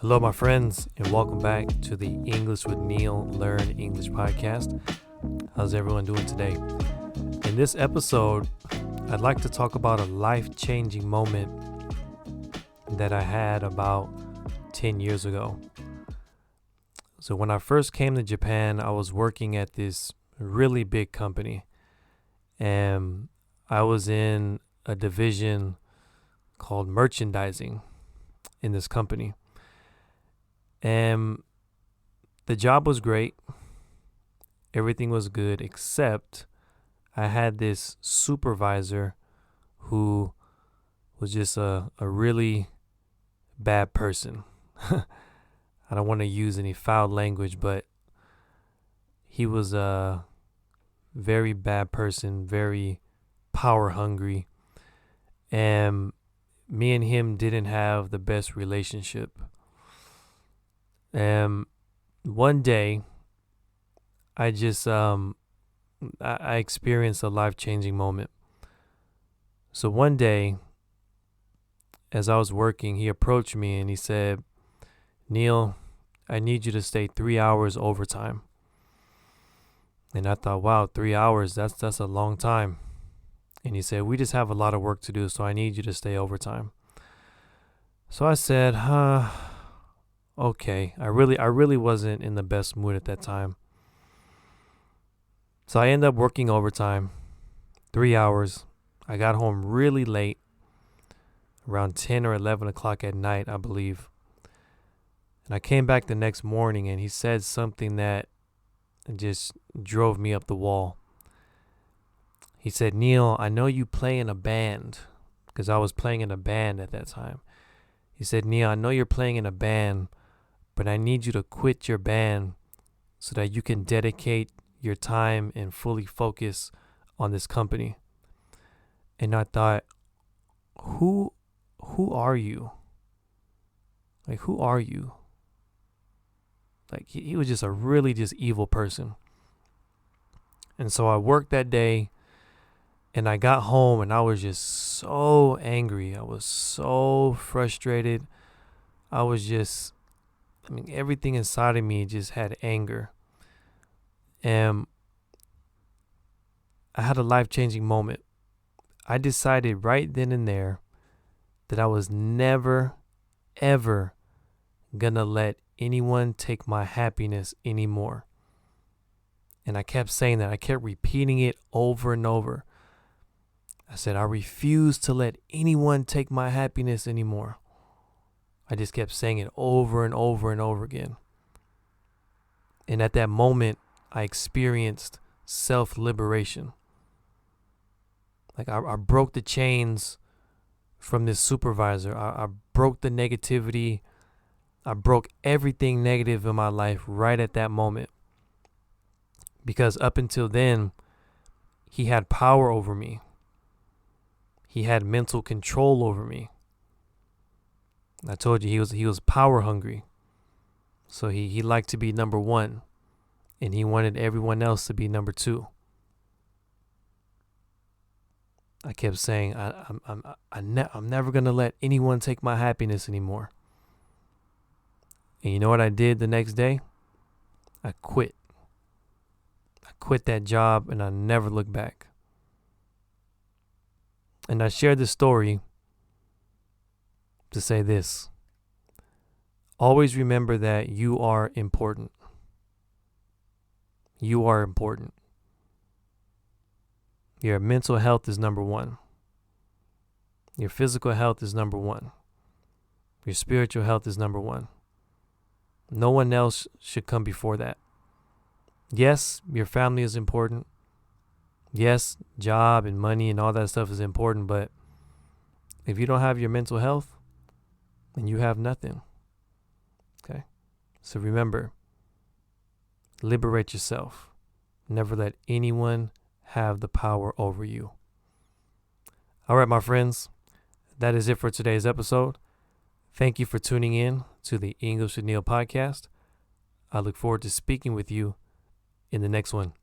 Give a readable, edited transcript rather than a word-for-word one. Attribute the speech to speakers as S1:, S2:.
S1: Hello, my friends, and welcome back to the English with Neil Learn English podcast. How's everyone doing today? In this episode, I'd like to talk about a life-changing moment that I had about 10 years ago. So when I first came to Japan, I was working at this really big company, and I was in a division called merchandising in this company. And the job was great. Everything was good, except I had this supervisor who was just a really bad person. I don't want to use any foul language, but he was a very bad person, very power hungry. And me and him didn't have the best relationship. And one day, I experienced a life-changing moment. So one day, as I was working, he approached me and he said, "Neil, I need you to stay 3 hours overtime." And I thought, wow, 3 hours, that's a long time. And he said, "We just have a lot of work to do, so I need you to stay overtime." So I said, okay. I really wasn't in the best mood at that time. So I ended up working overtime, 3 hours. I got home really late, around 10 or 11 o'clock at night, I believe. And I came back the next morning and he said something that just drove me up the wall. He said, "Neil, I know you play in a band," because I was playing in a band at that time. He said, "Neil, I know you're playing in a band, but I need you to quit your band so that you can dedicate your time and fully focus on this company." And I thought, who are you? Like, who are you? Like, he was just a really just evil person. And so I worked that day and I got home and I was just so angry. I was so frustrated. Everything inside of me just had anger. And I had a life-changing moment. I decided right then and there that I was never, ever gonna let anyone take my happiness anymore. And I kept saying that. I kept repeating it over and over. I said, I refuse to let anyone take my happiness anymore. I just kept saying it over and over and over again. And at that moment, I experienced self-liberation. Like I broke the chains from this supervisor. I broke the negativity. I broke everything negative in my life right at that moment. Because up until then, he had power over me. He had mental control over me. I told you he was power hungry. So he liked to be number one, and he wanted everyone else to be number two. I kept saying, I'm never gonna let anyone take my happiness anymore. And you know what I did the next day? I quit. I quit that job and I never looked back. And I shared this story to say this. Always remember that you are important. You are important. Your mental health is number one. Your physical health is number one. Your spiritual health is number one. No one else should come before that. Yes, your family is important. Yes, job and money and all that stuff is important, but if you don't have your mental health, then you have nothing. Okay? So remember, liberate yourself. Never let anyone have the power over you. All right, my friends, that is it for today's episode. Thank you for tuning in to the English with Neil podcast. I look forward to speaking with you in the next one.